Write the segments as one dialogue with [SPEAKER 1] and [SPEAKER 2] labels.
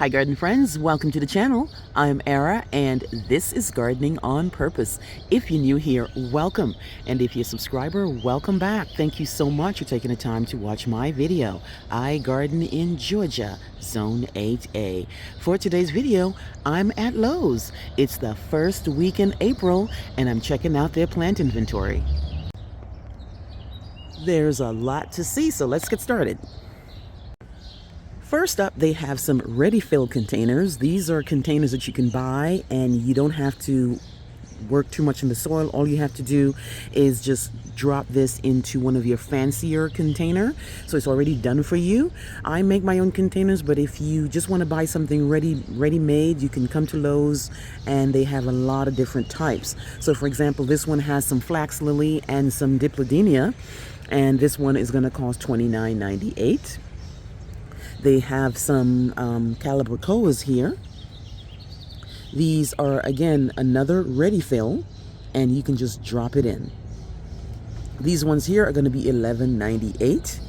[SPEAKER 1] Hi garden friends, welcome to the channel. I'm Era and this is Gardening on Purpose. If you're new here, welcome. And if you're a subscriber, welcome back. Thank you so much for taking the time to watch my video. I garden in Georgia, Zone 8A. For today's video, I'm at Lowe's. It's the first week in April and I'm checking out their plant inventory. There's a lot to see, so let's get started. First up, they have some ready-fill containers. These are containers that you can buy and you don't have to work too much in the soil. All you have to do is just drop this into one of your fancier container. So it's already done for you. I make my own containers, but if you just want to buy something ready-made, you can come to Lowe's and they have a lot of different types. So for example, this one has some flax lily and some dipladenia, and this one is going to cost $29.98. They have some calabricoas here. These are, again, another ready fill, and you can just drop it in. These ones here are going to be $11.98.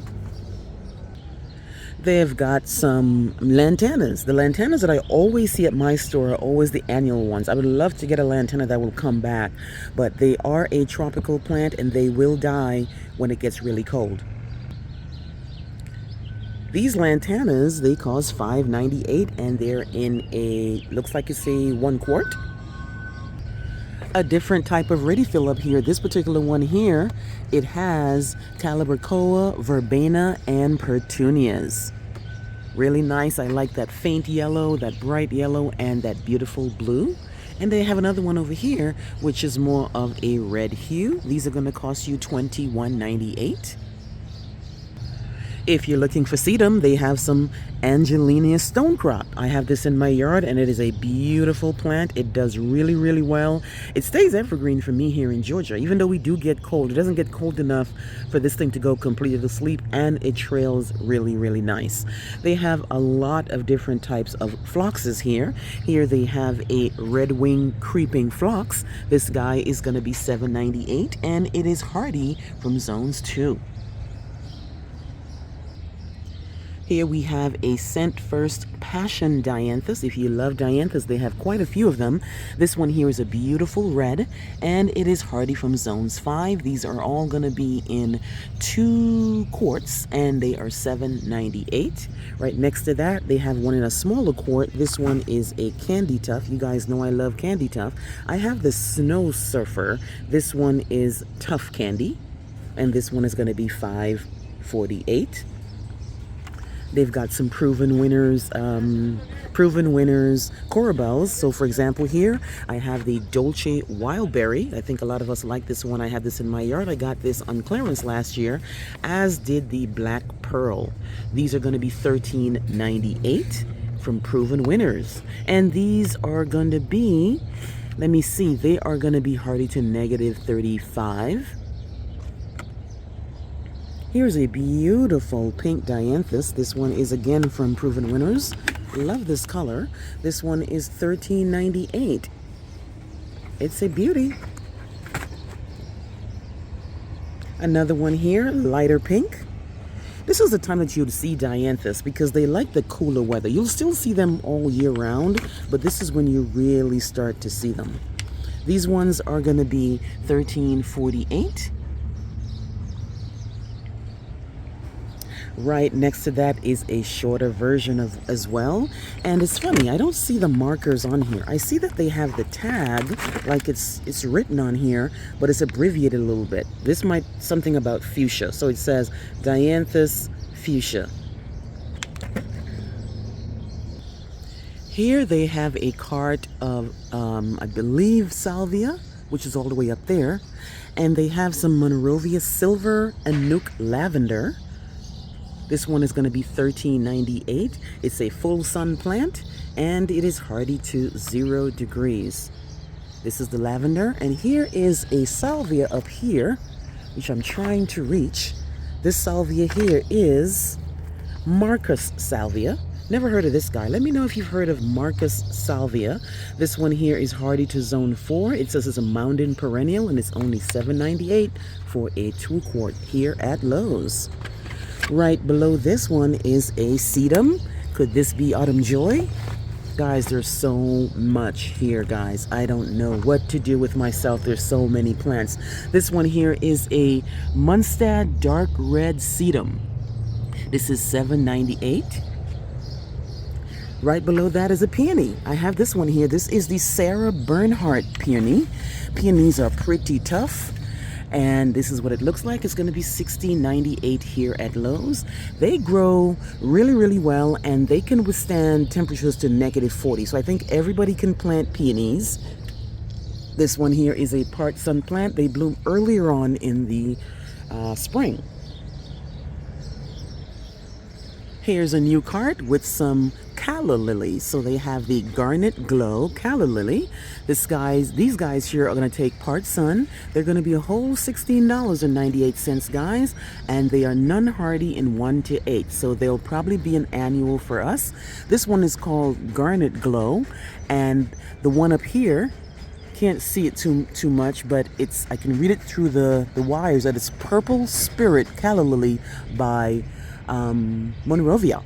[SPEAKER 1] They've got some lantanas. The lantanas that I always see at my store are always the annual ones. I would love to get a lantana that will come back, but they are a tropical plant and they will die when it gets really cold. These lantanas, they cost $5.98 and they're in a, looks like it's a 1 quart. A different type of ready fill up here. This particular one here, it has calabricoa, verbena, and petunias. Really nice. I like that faint yellow, that bright yellow, and that beautiful blue. And they have another one over here, which is more of a red hue. These are going to cost you $21.98. If you're looking for sedum, they have some Angelina stonecrop. I have this in my yard and it is a beautiful plant. It does really, really well. It stays evergreen for me here in Georgia. Even though we do get cold, it doesn't get cold enough for this thing to go completely to sleep, and it trails really, really nice. They have a lot of different types of phloxes here. Here they have a red wing creeping phlox. This guy is going to be $7.98 and it is hardy from zones 2. Here we have a Scent First Passion Dianthus. If you love dianthus, they have quite a few of them. This one here is a beautiful red, and it is hardy from zones 5. These are all going to be in 2 quarts, and they are $7.98. Right next to that, they have one in a smaller quart. This one is a Candy Tuft. You guys know I love Candy Tuft. I have the Snow Surfer. This one is Tough Candy, and this one is going to be $5.48. They've got some proven winners corabels. So for example here, I have the Dolce Wildberry. I think a lot of us like this one. I have this in my yard. I got this on clearance last year, as did the Black Pearl. These are going to be $13.98 from proven winners. And these are going to be, let me see, they are going to be hardy to -35. Here's a beautiful pink dianthus. This one is again from proven winners. Love this color. This one is $13.98. It's a beauty. Another one here, lighter pink. This is the time that you'd see dianthus because they like the cooler weather. You'll still see them all year round, but this is when you really start to see them. These ones are going to be $13.48. Right next to that is a shorter version of as well, and it's funny, I don't see the markers on here. I see that they have the tag like it's written on here, but it's abbreviated a little bit. This might something about fuchsia, so it says dianthus fuchsia. Here they have a cart of I believe Salvia, which is all the way up there, and they have some Monrovia silver and Nuke lavender. This one is going to be $13.98. It's a full sun plant and it is hardy to 0 degrees. This is the lavender, and here is a salvia up here, which I'm trying to reach. This salvia here is Marcus salvia. Never heard of this guy. Let me know if you've heard of Marcus salvia. This one here is hardy to zone 4. It says it's a mountain perennial and it's only $7.98 for a 2 quart here at Lowe's. Right below this one is a sedum. Could this be Autumn Joy? Guys, there's so much here, guys. I don't know what to do with myself. There's so many plants. This one here is a Munstad dark red sedum. This is $7.98. Right below that is a peony. I have this one here. This is the Sarah Bernhardt peony. Peonies are pretty tough, and this is what it looks like. It's going to be $16.98 here at Lowe's. They grow really, really well, and they can withstand temperatures to -40. So I think everybody can plant peonies. This one here is a part sun plant. They bloom earlier on in the spring. Here's a new cart with some calla lilies. So they have the Garnet Glow calla lily. These guys here are going to take part sun. They're going to be a whole $16.98, guys, and they are non-hardy in 1 to 8. So they'll probably be an annual for us. This one is called Garnet Glow, and the one up here, can't see it too much, but I can read it through the wires that it's Purple Spirit calla lily by Monrovia.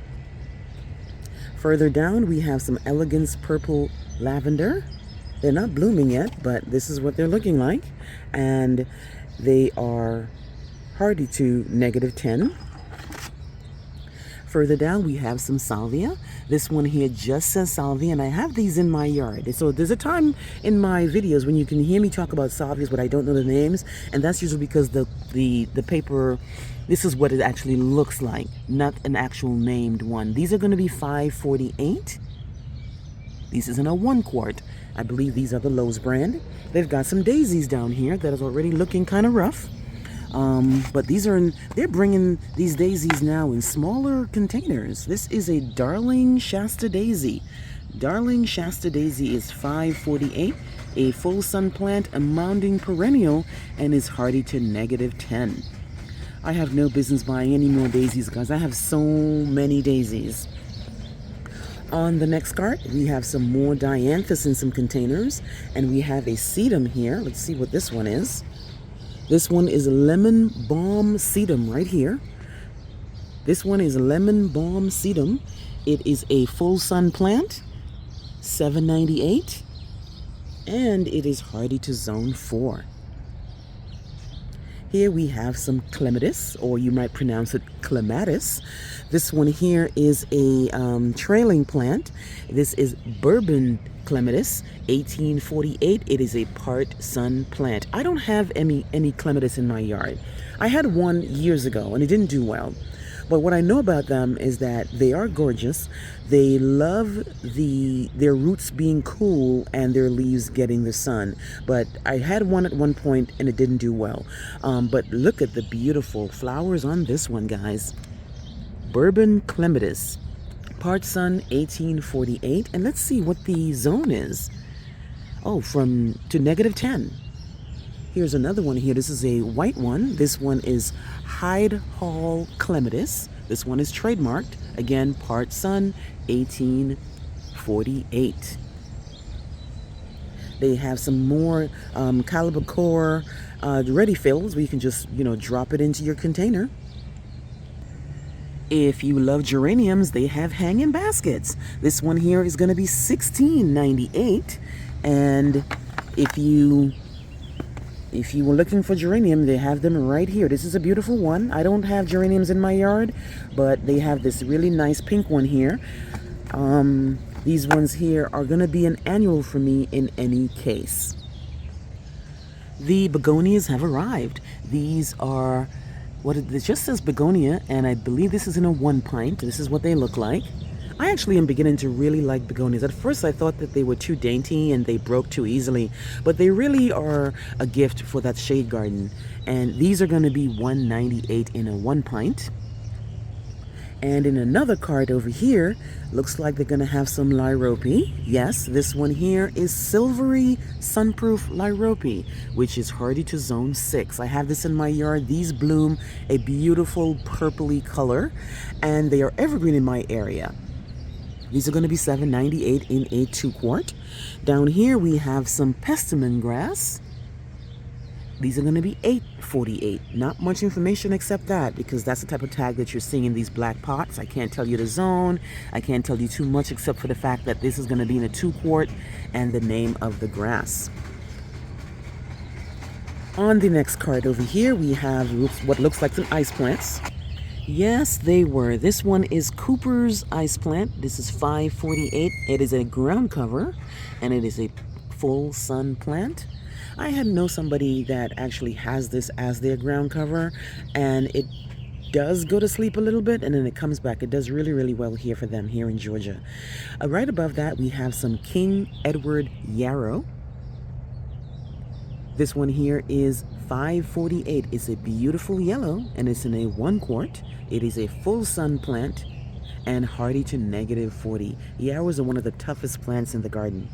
[SPEAKER 1] Further down we have some Elegance Purple Lavender. They're not blooming yet, but this is what they're looking like, and they are hardy to -10. Further down we have some Salvia. This one here just says Salvia, and I have these in my yard. So there's a time in my videos when you can hear me talk about Salvias, but I don't know the names, and that's usually because the paper, this is what it actually looks like, not an actual named one. These are going to be $5.48. This is in a 1 quart. I believe these are the Lowe's brand. They've got some daisies down here that is already looking kind of rough. But they're bringing these daisies now in smaller containers. This is a Darling Shasta daisy. Darling Shasta daisy is $5.48. A full sun plant, a mounding perennial, and is hardy to -10. I have no business buying any more daisies, guys. I have so many daisies. On the next cart, we have some more dianthus in some containers, and we have a sedum here. Let's see what this one is. This one is Lemon Balm sedum right here. This one is Lemon Balm sedum. It is a full sun plant, $7.98, and it is hardy to zone 4. Here we have some Clematis, or you might pronounce it Clematis. This one here is a trailing plant. This is Bourbon Clematis, $18.48. It is a part sun plant. I don't have any Clematis in my yard. I had one years ago, and it didn't do well. But what I know about them is that they are gorgeous. They love their roots being cool and their leaves getting the sun. But I had one at one point and it didn't do well. But look at the beautiful flowers on this one, guys. Bourbon Clematis, part sun, $18.48. And let's see what the zone is. Oh, to -10. Here's another one here. This is a white one. This one is Hyde Hall Clematis. This one is trademarked. Again, part sun, $18.48. They have some more Calibre ready fills where you can just, drop it into your container. If you love geraniums, they have hanging baskets. This one here is going to be $16.98. And if you were looking for geranium, they have them right here. This is a beautiful one. I don't have geraniums in my yard, but they have this really nice pink one here. These ones here are going to be an annual for me in any case. The begonias have arrived. These are, it just says begonia, and I believe this is in a 1 pint. This is what they look like. I actually am beginning to really like begonias. At first I thought that they were too dainty and they broke too easily, but they really are a gift for that shade garden. And these are going to be $1.98 in a 1 pint. And in another cart over here, looks like they're going to have some lyrope. Yes, this one here is Silvery Sunproof Lyrope, which is hardy to zone 6. I have this in my yard. These bloom a beautiful purpley color, and they are evergreen in my area. These are going to be $7.98 in a 2 quart. Down here we have some Pestamon grass. These are going to be $8.48. Not much information except that, because that's the type of tag that you're seeing in these black pots. I can't tell you the zone. I can't tell you too much except for the fact that this is going to be in a 2-quart and the name of the grass. On the next card over here, we have what looks like some ice plants. Yes, they were. This one is Cooper's ice plant. This is $5.48. It is a ground cover, and it is a full sun plant. I know somebody that actually has this as their ground cover, and it does go to sleep a little bit and then it comes back. It does really, really well here for them here in Georgia. Right above that, we have some King Edward yarrow. This one here is $5.48. It's a beautiful yellow and it's in a 1-quart. It is a full sun plant and hardy to -40. Yarrows are one of the toughest plants in the garden.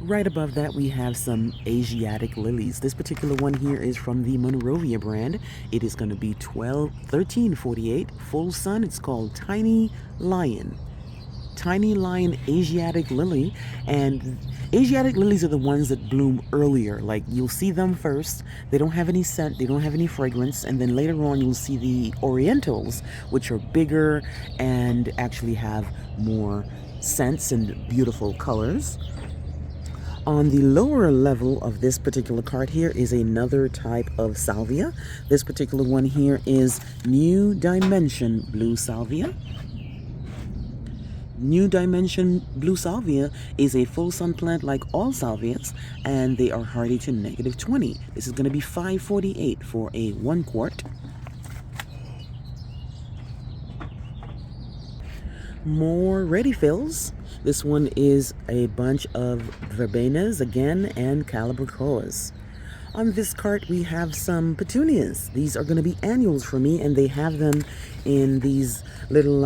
[SPEAKER 1] Right above that, we have some Asiatic lilies. This particular one here is from the Monrovia brand. It is going to be $13.48. Full sun. It's called Tiny Lion. Tiny Lion Asiatic lily. And Asiatic lilies are the ones that bloom earlier. Like, you'll see them first. They don't have any scent. They don't have any fragrance. And then later on, you'll see the Orientals, which are bigger and actually have more scents and beautiful colors. On the lower level of this particular card here is another type of salvia. This particular one here is New Dimension Blue Salvia. New Dimension Blue Salvia is a full sun plant like all salvias, and they are hardy to -20. This is going to be $5.48 for a 1-quart. More ready fills. This one is a bunch of verbenas again and calabricoas. On this cart we have some petunias. These are going to be annuals for me, and they have them in these little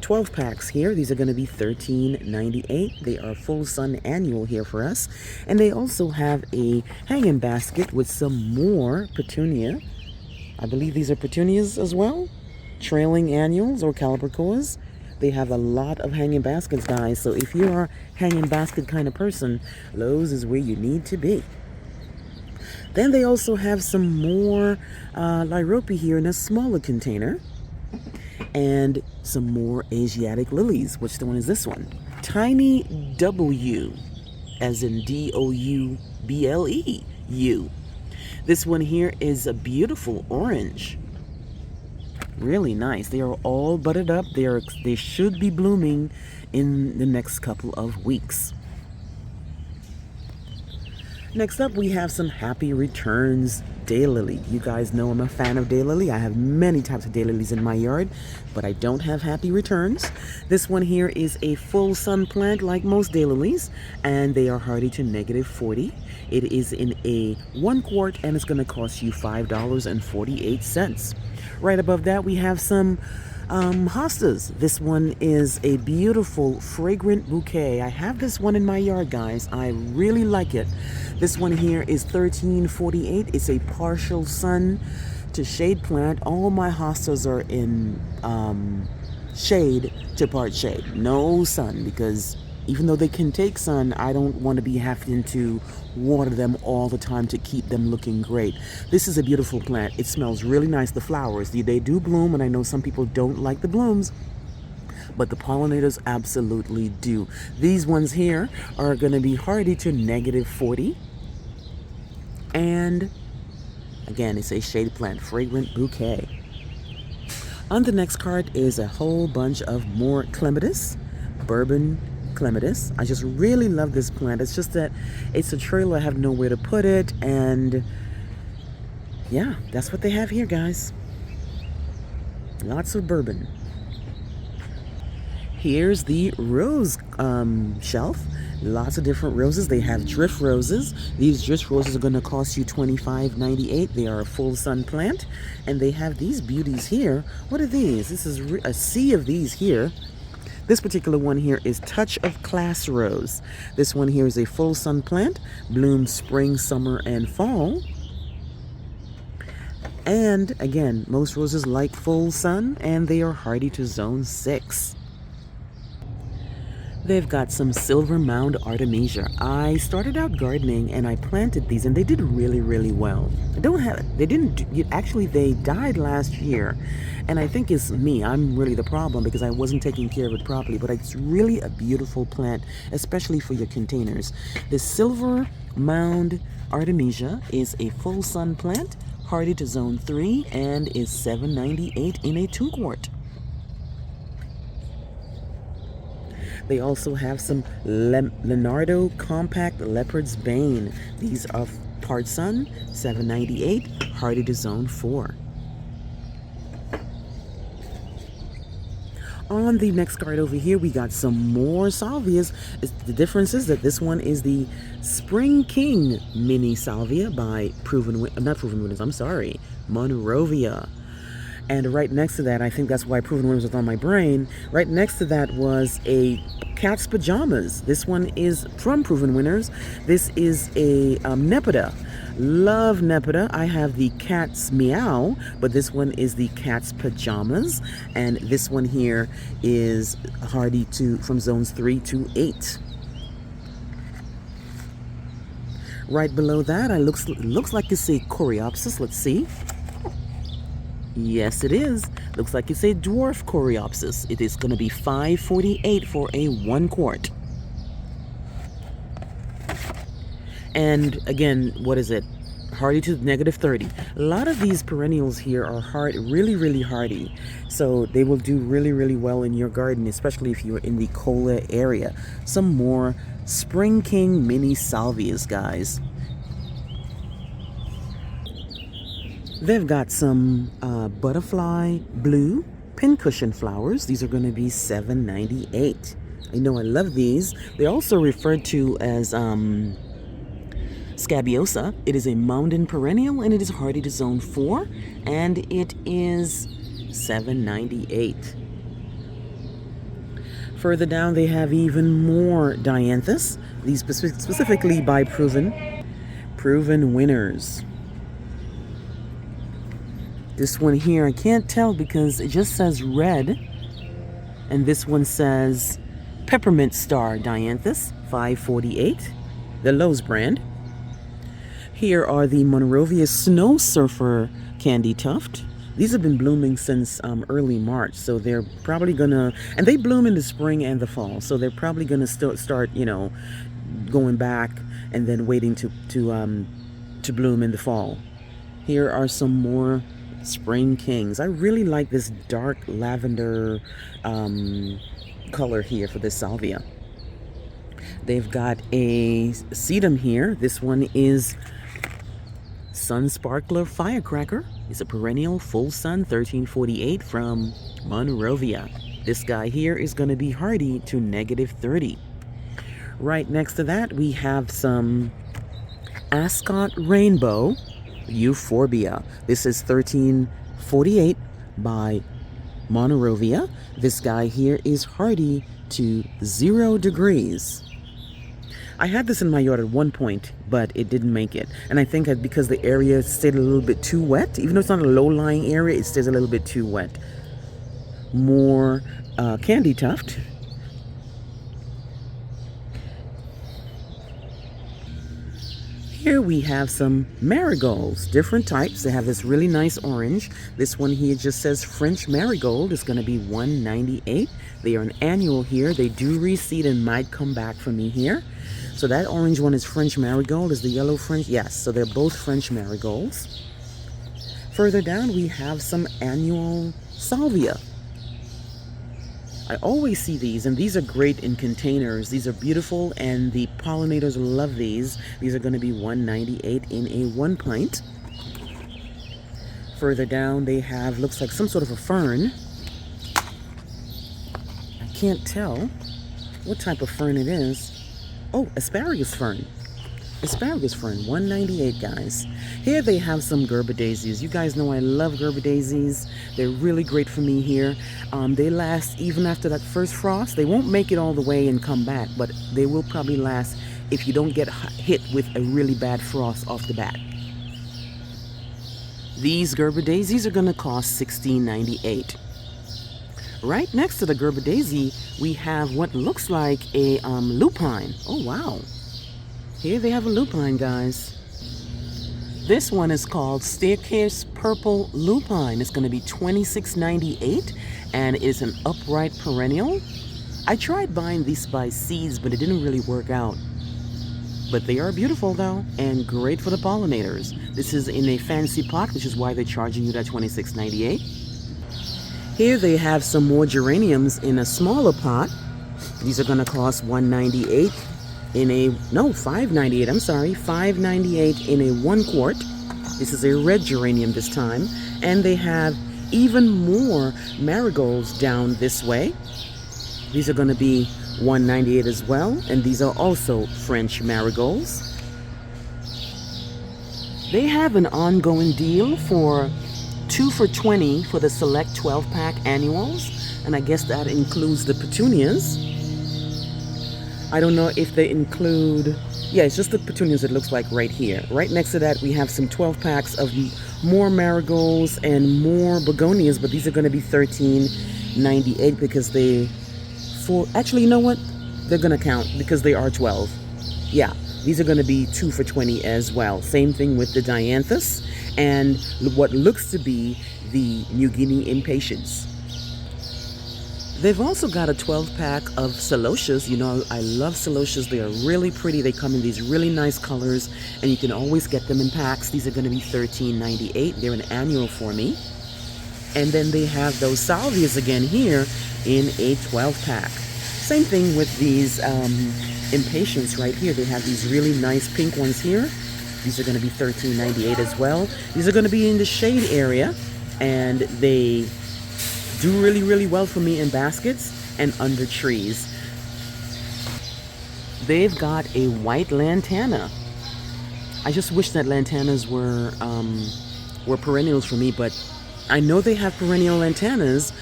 [SPEAKER 1] 12 packs here. These are going to be $13.98. They are full sun annual here for us. And they also have a hanging basket with some more petunia. I believe these are petunias as well. Trailing annuals or calabricoas. They have a lot of hanging baskets, guys. So if you're a hanging basket kind of person, Lowe's is where you need to be. Then they also have some more lyrope here in a smaller container. And some more Asiatic lilies. Which one is this one? Tiny W, as in DOUBLE. This one here is a beautiful orange. Really nice. They are all budded up. They should be blooming in the next couple of weeks. Next up, we have some Happy Returns daylily. You guys know I'm a fan of daylily. I have many types of daylilies in my yard, but I don't have Happy Returns. This one here is a full sun plant like most daylilies, and they are hardy to -40. It is in a 1-quart, and it's going to cost you $5.48. Right above that, we have some hostas. This one is a beautiful fragrant bouquet. I have this one in my yard, guys. I really like it. This one here is $13.48. It's a partial sun to shade plant. All my hostas are in shade to part shade. No sun, because even though they can take sun, I don't want to be having to water them all the time to keep them looking great. This is a beautiful plant. It smells really nice. The flowers, they do bloom, and I know some people don't like the blooms, but the pollinators absolutely do. These ones here are going to be hardy to -40. And again, it's a shade plant, fragrant bouquet. On the next card is a whole bunch of more Clematis, bourbon Clematis. I just really love this plant. It's just that it's a trailer. I have nowhere to put it, and yeah, that's what they have here, guys. Lots of bourbon. Here's the rose shelf. Lots of different roses. They have drift roses. These drift roses are going to cost you $25.98. They are a full sun plant, and they have these beauties here. What are these? This is a sea of these here. This particular one here is Touch of Class Rose. This one here is a full sun plant, blooms spring, summer, and fall. And again, most roses like full sun, and they are hardy to zone 6. They've got some silver mound artemisia. I started out gardening and I planted these and they did really, really well. I don't have, they didn't, actually they died last year. And I think it's me, I'm really the problem because I wasn't taking care of it properly, but it's really a beautiful plant, especially for your containers. The silver mound artemisia is a full sun plant, hardy to zone 3 and is $7.98 in a 2-quart. They also have some Leonardo Compact Leopard's Bane. These are part sun, $7.98, hardy to zone 4. On the next card over here, we got some more salvias. The difference is that this one is the Spring King Mini Salvia by Monrovia. And right next to that, I think that's why Proven Winners was on my brain. Right next to that was a Cat's Pajamas. This one is from Proven Winners. This is a Nepeta. Love Nepeta. I have the Cat's Meow, but this one is the Cat's Pajamas. And this one here is hardy to from zones 3 to 8. Right below that, it looks like it's a Coreopsis. Let's see. Yes, it is. Looks like it's a dwarf Coreopsis. It is going to be $5.48 for a 1-quart. And again, what is it? Hardy to -30. A lot of these perennials here are really, really hardy. So they will do really, really well in your garden, especially if you're in the Cola area. Some more Spring King Mini Salvias, guys. They've got some butterfly blue pincushion flowers. These are going to be $7.98. I know I love these. They're also referred to as scabiosa. It is a mountain perennial and it is hardy to zone 4 and it is $7.98. Further down they have even more dianthus. These specifically by Proven Winners. This one here, I can't tell because it just says red. And this one says Peppermint Star Dianthus, $5.48, the Lowe's brand. Here are the Monrovia Snow Surfer Candy Tuft. These have been blooming since early March, so they're probably gonna, and they bloom in the spring and the fall, so they're probably gonna start, you know, going back and then waiting to bloom in the fall. Here are some more Spring Kings. I really like this dark lavender color here for this salvia. They've got a sedum here. This one is Sun Sparkler Firecracker. It's a perennial full sun, $13.48 from Monrovia. This guy here is going to be hardy to -30. Right next to that we have some Ascot Rainbow Euphorbia. This is $13.48 by Monrovia. This guy here is hardy to 0 degrees. I had this in my yard at one point, but it didn't make it. And I think that because the area stayed a little bit too wet, even though it's not a low-lying area, it stays a little bit too wet. More candy tuft. Here we have some marigolds, different types. They have this really nice orange. This one here just says French marigold. It's going to be $1.98. They are an annual here. They do reseed and might come back for me here. So that orange one is French marigold. Is the yellow French? Yes, so they're both French marigolds. Further down we have some annual salvia. I always see these, and these are great in containers. These are beautiful, and the pollinators love these. These are going to be $1.98 in a 1 pint. Further down, they have, looks like some sort of a fern. I can't tell what type of fern it is. Oh, asparagus fern. Asparagus fern, $1.98, guys. Here they have some Gerber daisies. You guys know I love Gerber daisies. They're really great for me here. They last even after that first frost. They won't make it all the way and come back, but they will probably last if you don't get hit with a really bad frost off the bat. These Gerber daisies are going to cost $16.98. Right next to the Gerber daisy, we have what looks like a lupine. Oh wow. Here they have a lupine, guys. This one is called Staircase Purple Lupine. It's going to be $26.98 and is an upright perennial. I tried buying these by seeds, but it didn't really work out. But they are beautiful though, and great for the pollinators. This is in a fancy pot, which is why they're charging you that $26.98. Here they have some more geraniums in a smaller pot. These are going to cost $1.98 in a, no, $5.98, I'm sorry, $5.98 in a 1 quart. This is a red geranium this time. And they have even more marigolds down this way. These are going to be $1.98 as well, and these are also French marigolds. They have an ongoing deal for 2 for $20 for the select 12-pack annuals, and I guess that includes the petunias. I don't know if they include, yeah, it's just the petunias, it looks like right here. Right next to that we have some 12 packs of more marigolds and more begonias, but these are going to be $13.98 because they, actually, you know what? They're going to count because they are 12. Yeah, these are going to be 2 for $20 as well. Same thing with the dianthus and what looks to be the New Guinea impatiens. They've also got a 12-pack of celosias. You know, I love celosias. They are really pretty. They come in these really nice colors, and you can always get them in packs. These are going to be $13.98. They're an annual for me. And then they have those salvias again here in a 12-pack. Same thing with these impatiens right here. They have these really nice pink ones here. These are going to be $13.98 as well. These are going to be in the shade area, and they do really, really well for me in baskets and under trees. They've got a white lantana. I just wish that lantanas were perennials for me, but I know they have perennial lantanas,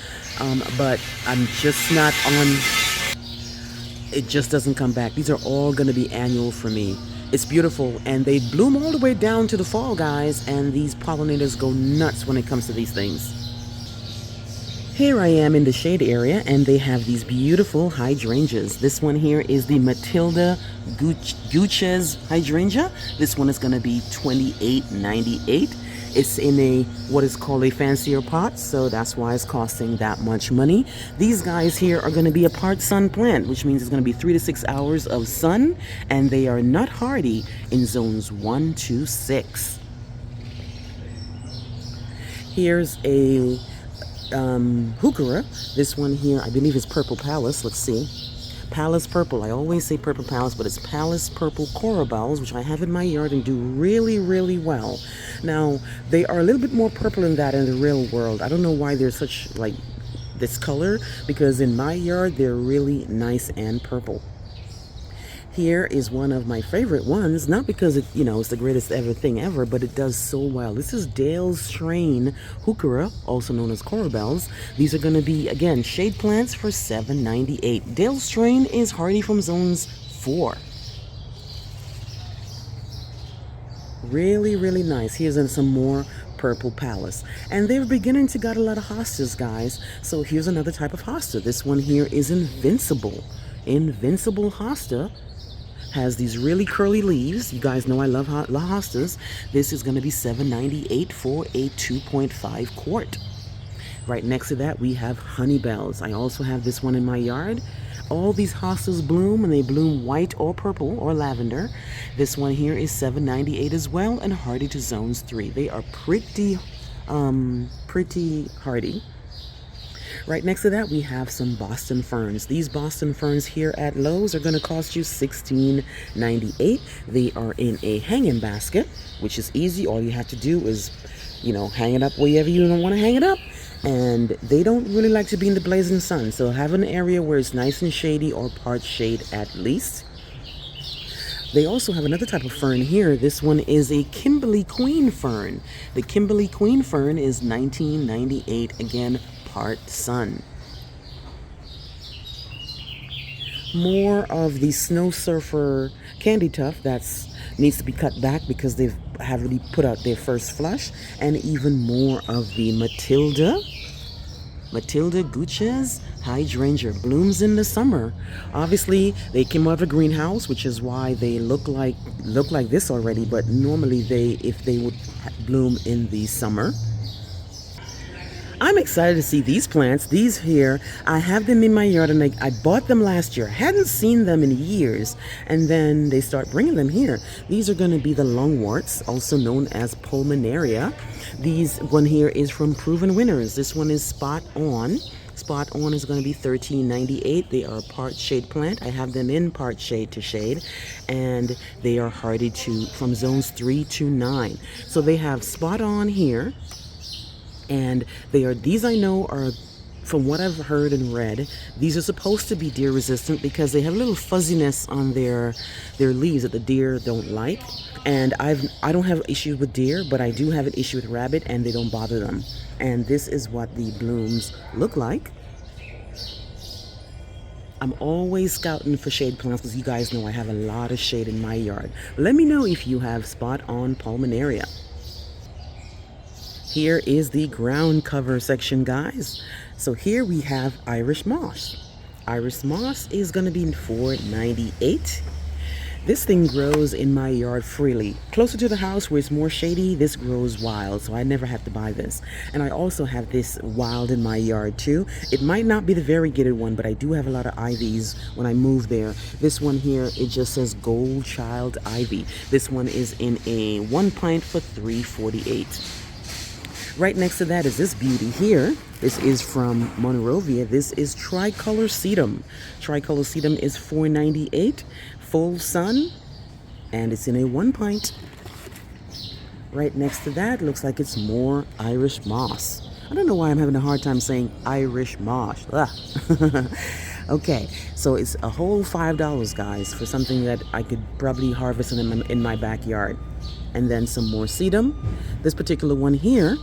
[SPEAKER 1] but I'm just not on, it just doesn't come back. These are all going to be annual for me. It's beautiful, and they bloom all the way down to the fall, guys, and these pollinators go nuts when it comes to these things. Here I am in the shade area, and they have these beautiful hydrangeas. This one here is the Matilda Guchez hydrangea. This one is going to be $28.98. It's in a what is called a fancier pot, so that's why it's costing that much money. These guys here are going to be a part sun plant, which means it's going to be 3 to 6 hours of sun, and they are nut hardy in zones 1 to 6. Here's a heuchera. This one here, I believe, is Purple Palace. Let's see. Palace Purple. I always say Purple Palace, but it's Palace Purple Corabels, which I have in my yard and do really, really well. Now, they are a little bit more purple than that in the real world. I don't know why they're such, like, this color, because in my yard, they're really nice and purple. Here is one of my favorite ones, not because it, you know, it's the greatest ever thing ever, but it does so well. This is Dale's Strain Heuchera, also known as Corabels. These are going to be, again, shade plants for $7.98. Dale's Strain is hardy from zones 4. Really, really nice. Here's some more Purple Palace. And they're beginning to got a lot of hostas, guys. So here's another type of hosta. This one here is Invincible. Invincible hosta. Has these really curly leaves. You guys know I love hostas. This is going to be $7.98 for a 2.5 quart. Right next to that, we have Honeybells. I also have this one in my yard. All these hostas bloom, and they bloom white or purple or lavender. This one here is $7.98 as well, and hardy to zones 3. They are pretty hardy. Right next to that, we have some Boston ferns. These Boston ferns here at Lowe's are going to cost you $16.98. They are in a hanging basket, which is easy. All you have to do is, you know, hang it up wherever you don't want to hang it up. And they don't really like to be in the blazing sun. So have an area where it's nice and shady, or part shade at least. They also have another type of fern here. This one is a Kimberly Queen fern. The Kimberly Queen fern is $19.98. Again, part sun. More of the snow surfer candy tuft that needs to be cut back because they have really put out their first flush, and even more of the Matilda. Matilda Gucci's hydrangea blooms in the summer. Obviously, they came out of a greenhouse, which is why they look like this already. But normally, if they would bloom in the summer. I'm excited to see these plants. These here, I have them in my yard, and I bought them last year. Hadn't seen them in years, and then they start bringing them here. These are going to be the lungworts, also known as pulmonaria. These one here is from Proven Winners. This one is Spot On. Spot On is going to be $13.98. They are part shade plant. I have them in part shade to shade, and they are hardy from zones 3 to 9. So they have Spot On here. And these I know are, from what I've heard and read, these are supposed to be deer resistant because they have a little fuzziness on their leaves that the deer don't like. And I don't have issues with deer, but I do have an issue with rabbit, and they don't bother them. And this is what the blooms look like. I'm always scouting for shade plants because you guys know I have a lot of shade in my yard. Let me know if you have Spot On pulmonaria. Here is the ground cover section, guys. So here we have Irish moss. Irish moss is going to be $4.98. This thing grows in my yard freely. Closer to the house where it's more shady, this grows wild, so I never have to buy this. And I also have this wild in my yard too. It might not be the variegated one, but I do have a lot of ivies when I move there. This one here, it just says Gold Child Ivy. This one is in a 1 pint for $3.48. Right next to that is this beauty here. This is from Monrovia. This is Tricolor Sedum. Tricolor Sedum is $4.98, full sun, and it's in a 1 pint. Right next to that looks like it's more Irish moss. I don't know why I'm having a hard time saying Irish moss. Okay, so it's a whole $5, guys, for something that I could probably harvest in my backyard. And then some more sedum. This particular one here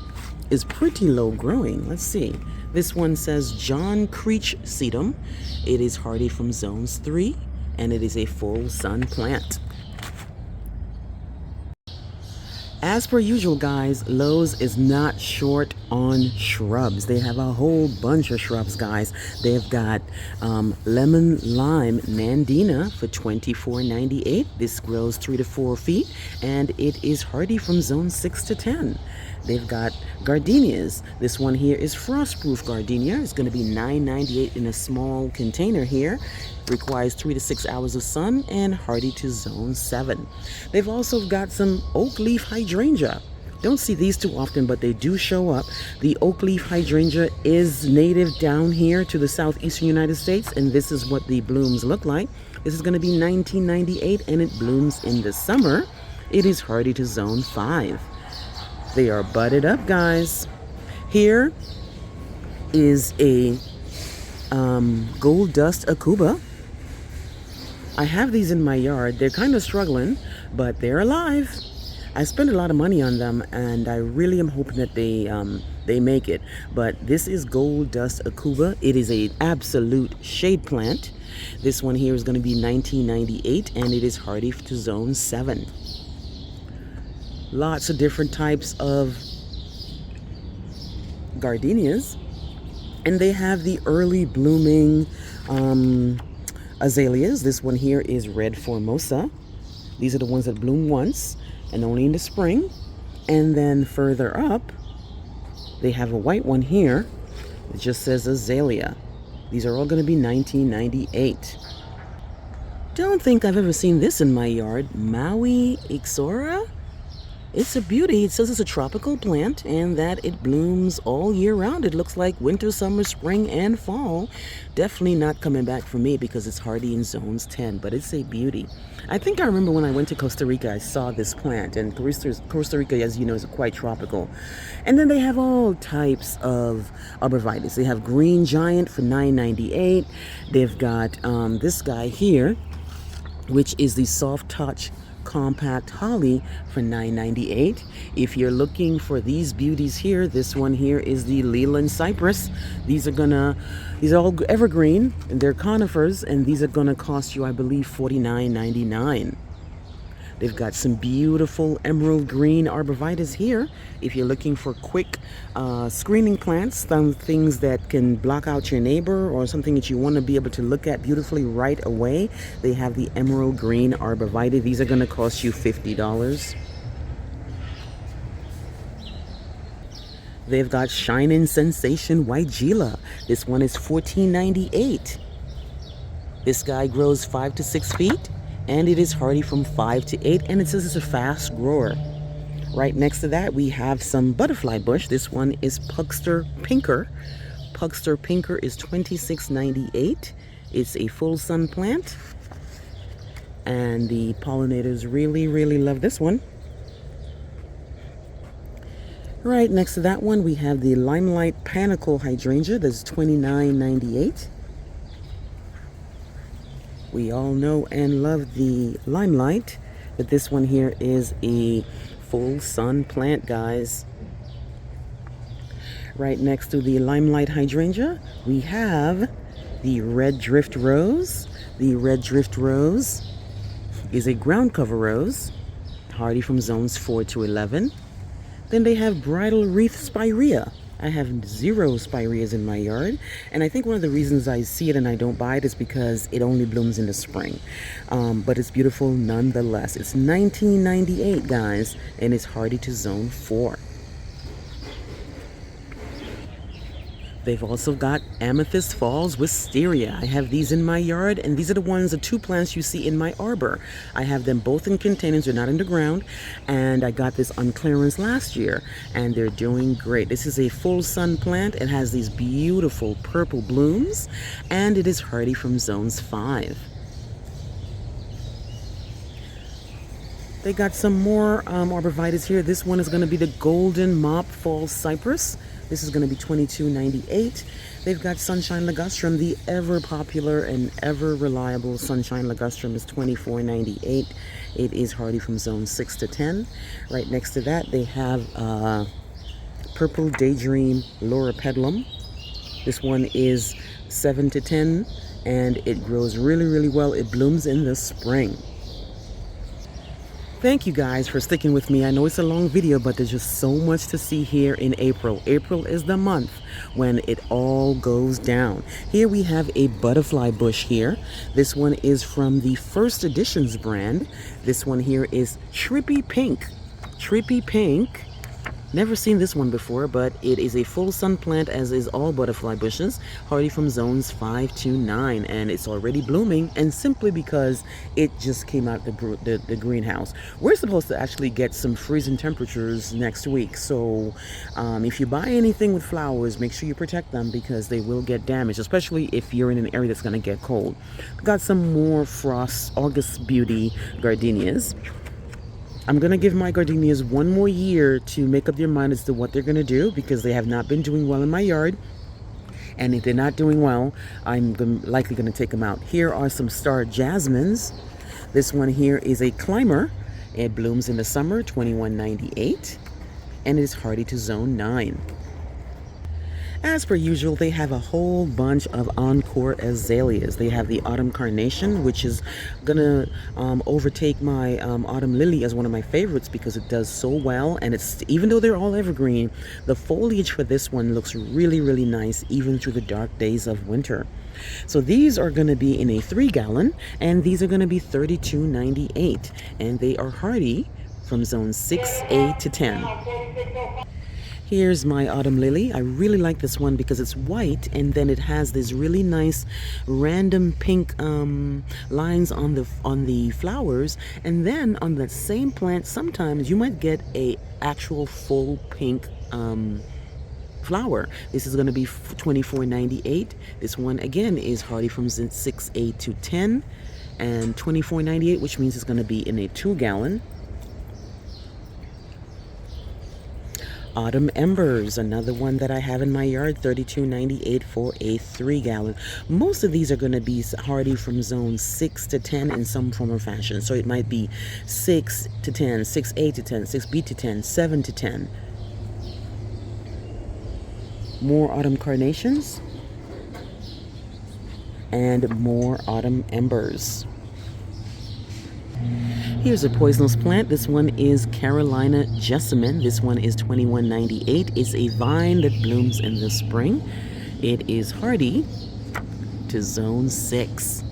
[SPEAKER 1] is pretty low growing. Let's see. This one says John Creech sedum. It is hardy from zones 3, and it is a full sun plant. As per usual, guys, Lowe's is not short on shrubs. They have a whole bunch of shrubs, guys. They've got lemon lime nandina for $24.98. This grows 3 to 4 feet, and it is hardy from zone 6 to 10. They've got gardenias. This one here is frostproof gardenia. It's going to be $9.98 in a small container here. Requires 3 to 6 hours of sun and hardy to zone 7. They've also got some oak leaf hydrangea. Don't see these too often, but they do show up. The oak leaf hydrangea is native down here to the southeastern United States, and this is what the blooms look like. This is going to be $19.98, and it blooms in the summer. It is hardy to zone 5. They are budded up, guys. Here is a gold dust akuba. I have these in my yard. They're kind of struggling, but they're alive. I spent a lot of money on them, and I really am hoping that they make it. But this is gold dust akuba. It is an absolute shade plant. This one here is going to be $19.98, and it is hardy to zone 7. Lots of different types of gardenias, and they have the early blooming azaleas. This one here is red formosa. These are the ones that bloom once and only in the spring. And then further up, they have a white one here. It just says azalea. These are all going to be $19.98. Don't think I've ever seen this in my yard. Maui ixora. It's a beauty. It says it's a tropical plant and that it blooms all year round. It looks like winter, summer, spring, and fall. Definitely not coming back for me because it's hardy in zones 10, but it's a beauty. I think I remember when I went to Costa Rica, I saw this plant, and Costa Rica, as you know, is quite tropical. And then they have all types of arborvitaes. They have green giant for $9.98. They've got this guy here, which is the soft touch compact holly for $9.98. If you're looking for these beauties here, this one here is the Leland cypress. These are all evergreen, and they're conifers, and these are gonna cost you, I believe, $49.99. They've got some beautiful emerald green arborvitaes here. If you're looking for quick screening plants, some things that can block out your neighbor or something that you want to be able to look at beautifully right away, they have the emerald green arborvitae. These are going to cost you $50. They've got Shining Sensation White Gila. This one is $14.98. This guy grows 5 to 6 feet, and it is hardy from 5 to 8, and it says it's a fast grower. Right next to that, we have some butterfly bush. This one is Pugster Pinker. Pugster Pinker is $26.98. It's a full sun plant, and the pollinators really, really love this one. Right next to that one, we have the Limelight Panicle Hydrangea. That's $29.98. We all know and love the Limelight, but this one here is a full sun plant, guys. Right next to the Limelight Hydrangea, we have the Red Drift Rose. The Red Drift Rose is a ground cover rose, hardy from zones 4 to 11. Then they have Bridal Wreath Spirea. I have 0 spireas in my yard, and I think one of the reasons I see it and I don't buy it is because it only blooms in the spring. But it's beautiful nonetheless. It's $19.98, guys, and it's hardy to zone 4. They've also got Amethyst Falls Wisteria. I have these in my yard, and these are the 2 plants you see in my arbor. I have them both in containers, they're not in the ground, and I got this on clearance last year, and they're doing great. This is a full sun plant. It has these beautiful purple blooms, and it is hardy from zones 5. They got some more arborvitaes here. This one is going to be the Golden Mop Fall Cypress. This is going to be $22.98. They've got Sunshine Ligustrum. The ever popular and ever reliable Sunshine Ligustrum is $24.98. It is hardy from zone 6 to 10. Right next to that, they have Purple Daydream Loropetalum. This one is 7 to 10, and it grows really, really well. It blooms in the spring. Thank you guys for sticking with me. I know it's a long video, but there's just so much to see here in April. April is the month when it all goes down. Here we have a butterfly bush here. This one is from the First Editions brand. This one here is Trippy Pink. Trippy Pink. Never seen this one before, but it is a full sun plant, as is all butterfly bushes, hardy from zones 5 to 9, and it's already blooming, and simply because it just came out the greenhouse. We're supposed to actually get some freezing temperatures next week, so if you buy anything with flowers, make sure you protect them because they will get damaged, especially if you're in an area that's going to get cold. Got some more Frost August Beauty gardenias. I'm going to give my gardenias 1 more year to make up their mind as to what they're going to do, because they have not been doing well in my yard. And if they're not doing well, I'm likely going to take them out. Here are some Star Jasmines. This one here is a climber. It blooms in the summer, $21.98. And it is hardy to zone 9. As per usual, they have a whole bunch of Encore azaleas. They have the Autumn Carnation, which is gonna overtake my Autumn Lily as one of my favorites because it does so well, and it's, even though they're all evergreen, the foliage for this one looks really, really nice even through the dark days of winter. So these are going to be in a 3-gallon, and these are going to be $32.98, and they are hardy from zone 6A to 10. Here's my Autumn Lily. I really like this one because it's white, and then it has this really nice random pink lines on the flowers, and then on that same plant sometimes you might get a actual full pink flower. This is going to be $24.98. This one again is hardy from 6A to 10, and $24.98, which means it's going to be in a 2-gallon. Autumn Embers, another one that I have in my yard, $32.98 for a 3-gallon. Most of these are going to be hardy from zone 6 to 10 in some form or fashion. So it might be 6 to 10, 6A to 10, 6B to 10, 7 to 10. More Autumn Carnations. And more Autumn Embers. Here's a poisonous plant. This one is Carolina jessamine. This one is $21.98. It's a vine that blooms in the spring. It is hardy to zone 6.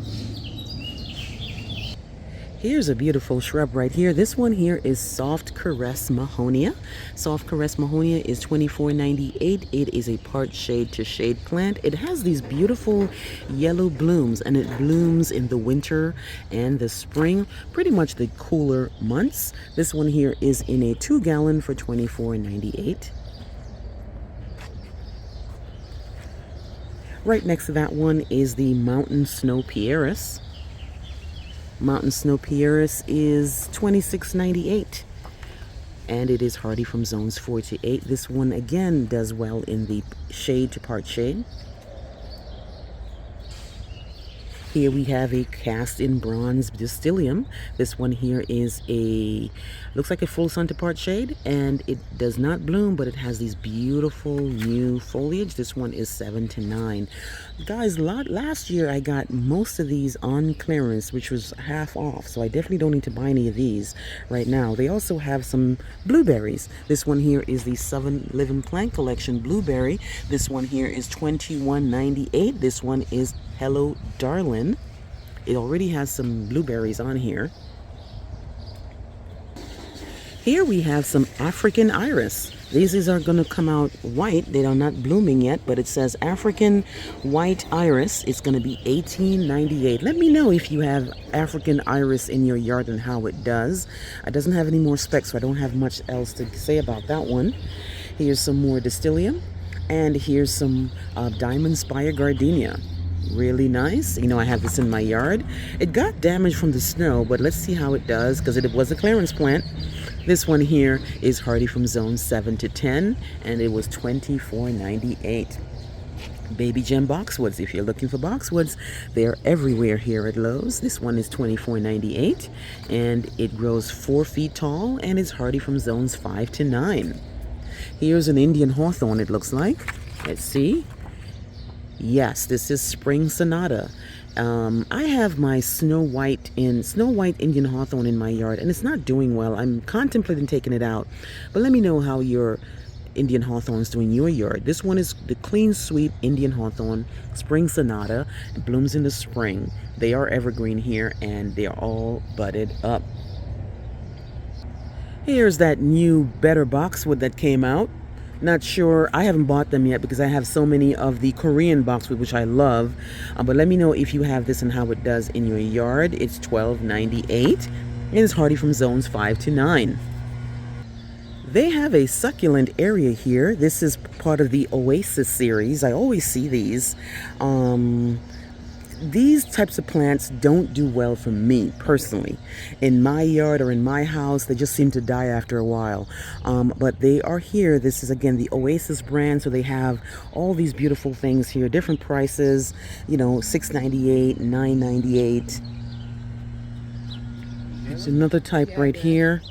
[SPEAKER 1] Here's a beautiful shrub right here. This one here is soft caress mahonia. Soft caress mahonia is $24.98. It is a part shade to shade plant. It has these beautiful yellow blooms, and it blooms in the winter and the spring, pretty much the cooler months. This one here is in a 2-gallon for $24.98. Right next to that one is the mountain snow pieris. Mountain snow pieris is $26.98, and it is hardy from zones 4 to 8. This one again does well in the shade to part shade. Here we have a cast in bronze distilium. This one here is looks like a full sun to part shade, and it does not bloom, but it has these beautiful new foliage. This one is 7 to 9. Guys, last year I got most of these on clearance, which was half off, so I definitely don't need to buy any of these right now. They also have some blueberries. This one here is the Southern Living Plant Collection blueberry. This one here is $21.98. This one is Hello Darlin'. It already has some blueberries on here. Here we have some African iris. These are going to come out white. They are not blooming yet, but it says African white iris. It's going to be $18.98. Let me know if you have African iris in your yard and how it does. It doesn't have any more specs, so I don't have much else to say about that one. Here's some more distilium, and here's some diamond spire gardenia. Really nice. You know, I have this in my yard. It got damaged from the snow, but let's see how it does, because it was a clearance plant. This one here is hardy from zone 7 to 10, and it was $24.98. Baby gem boxwoods. If you're looking for boxwoods, they're everywhere here at Lowe's. This one is $24.98, and it grows 4 feet tall, and is hardy from zones 5 to 9. Here's an Indian hawthorn, it looks like. Let's see. Yes, this is Spring Sonata. I have my Snow White Indian hawthorn in my yard, and it's not doing well. I'm contemplating taking it out, but let me know how your Indian hawthorn's doing in your yard. This one is the Clean Sweep Indian hawthorn, Spring Sonata. It blooms in the spring. They are evergreen here, and they are all budded up. Here's that new better boxwood that came out. Not sure, I haven't bought them yet because I have so many of the Korean boxwood, which I love. But let me know if you have this and how it does in your yard. It's $12.98, and it's hardy from zones 5 to 9. They have a succulent area here. This is part of the Oasis series. I always see these. These types of plants don't do well for me personally. In my yard or in my house, they just seem to die after a while. But they are here. This is again the Oasis brand, so they have all these beautiful things here, different prices, you know, $6.98, $9.98. There's another type right here.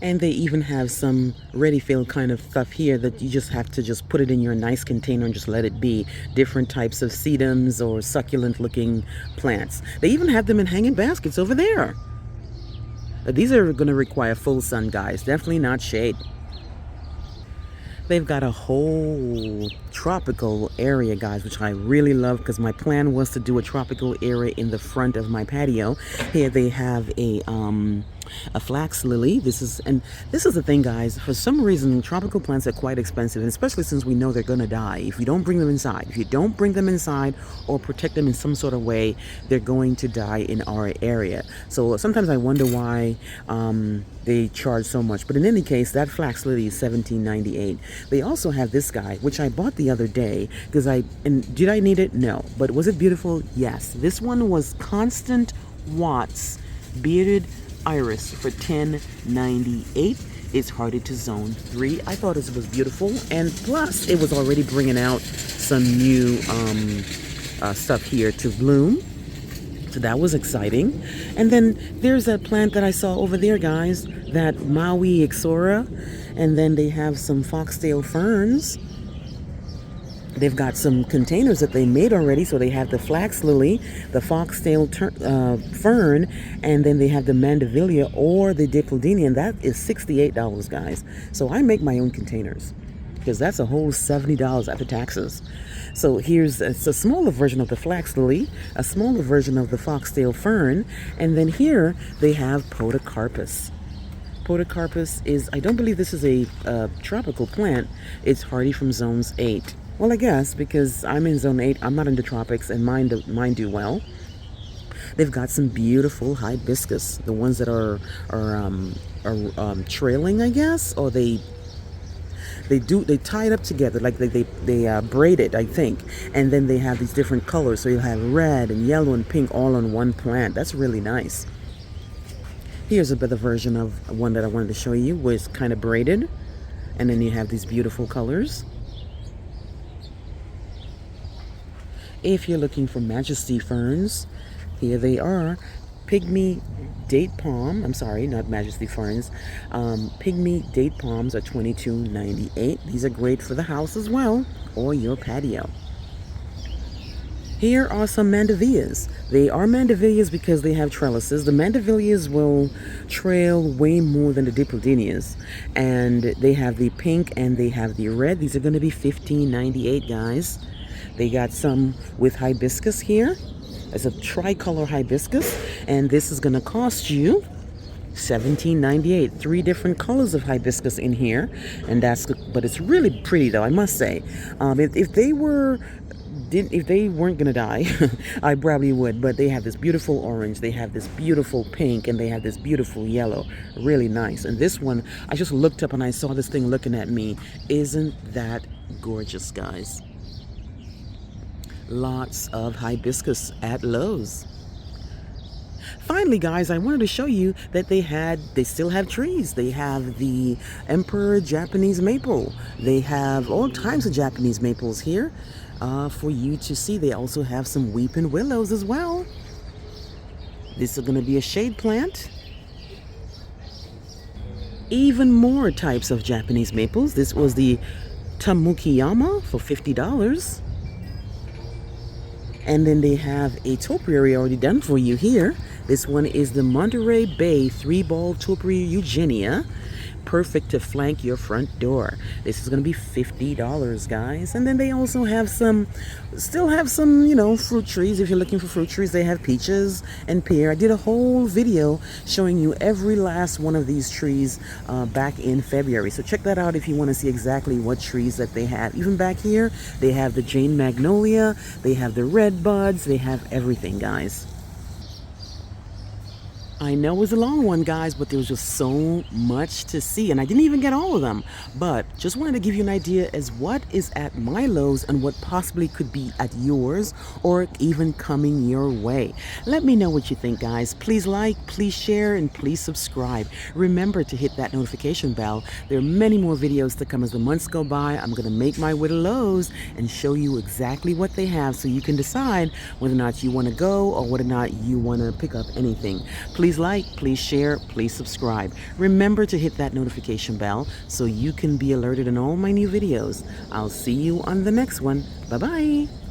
[SPEAKER 1] And they even have some ready fill kind of stuff here that you just have to just put it in your nice container and just let it be. Different types of sedums or succulent looking plants. They even have them in hanging baskets over there. These are going to require full sun, guys. Definitely not shade. They've got a whole tropical area, guys, which I really love because my plan was to do a tropical area in the front of my patio. Here they have a flax lily. This is the thing, guys. For some reason, tropical plants are quite expensive, and especially since we know they're gonna die if you don't bring them inside. If you don't bring them inside or protect them in some sort of way, they're going to die in our area. So sometimes I wonder why they charge so much. But in any case, that flax lily is $17.98. They also have this guy, which I bought the other day because did I need it? No. But was it beautiful? Yes. This one was Constant Watts Bearded Iris for $10.98. It's hardy to zone 3. I thought this was beautiful, and plus it was already bringing out some new stuff here to bloom, so that was exciting. And then there's that plant that I saw over there, guys, that Maui Ixora, and then they have some foxtail ferns. They've got some containers that they made already. So they have the flax lily, the foxtail fern, and then they have the mandevilla or the dipladenia, and that is $68, guys. So I make my own containers because that's a whole $70 after taxes. So it's a smaller version of the flax lily, a smaller version of the foxtail fern, and then here they have podocarpus. Podocarpus is, I don't believe this is a tropical plant. It's hardy from zones 8. Well, I guess because I'm in zone 8, I'm not in the tropics, and mine do well. They've got some beautiful hibiscus, the ones that are trailing, I guess, or they tie it up together, like they braid it, I think, and then they have these different colors. So you'll have red and yellow and pink all on one plant. That's really nice. Here's a better version of one that I wanted to show you, where it's kind of braided, and then you have these beautiful colors. If you're looking for majesty ferns, here they are. Pygmy date palm, I'm sorry, not majesty ferns. Pygmy date palms are $22.98. These are great for the house as well, or your patio. Here are some mandevillas. They are mandevillas because they have trellises. The mandevillas will trail way more than the dipladenias. And they have the pink and they have the red. These are going to be $15.98, guys. They got some with hibiscus here. It's a tricolor hibiscus, and this is going to cost you $17.98. 3 different colors of hibiscus in here, and but it's really pretty though, I must say. If they weren't gonna die, I probably would. But they have this beautiful orange, they have this beautiful pink, and they have this beautiful yellow. Really nice. And this one, I just looked up and I saw this thing looking at me. Isn't that gorgeous, guys? Lots of hibiscus at Lowe's. Finally, guys, I wanted to show you that they still have trees. They have the Emperor Japanese maple. They have all kinds of Japanese maples here for you to see. They also have some weeping willows as well. This is going to be a shade plant. Even more types of Japanese maples. This was the Tamukiyama for $50. And then they have a topiary already done for you here. This one is the Monterey Bay 3-ball topiary Eugenia. Perfect to flank your front door. This is going to be $50, guys. And then they also have still have some, fruit trees. If you're looking for fruit trees, they have peaches and pear. I did a whole video showing you every last one of these trees back in February. So check that out if you want to see exactly what trees that they have. Even back here, they have the Jane Magnolia, they have the red buds, they have everything, guys. I know it was a long one, guys, but there was just so much to see, and I didn't even get all of them. But just wanted to give you an idea as what is at my Lowe's and what possibly could be at yours or even coming your way. Let me know what you think, guys. Please like, please share, and please subscribe. Remember to hit that notification bell. There are many more videos to come as the months go by. I'm going to make my way to Lowe's and show you exactly what they have so you can decide whether or not you want to go or whether or not you want to pick up anything. Please like, please share, please subscribe. Remember to hit that notification bell so you can be alerted on all my new videos. I'll see you on the next one. Bye-bye.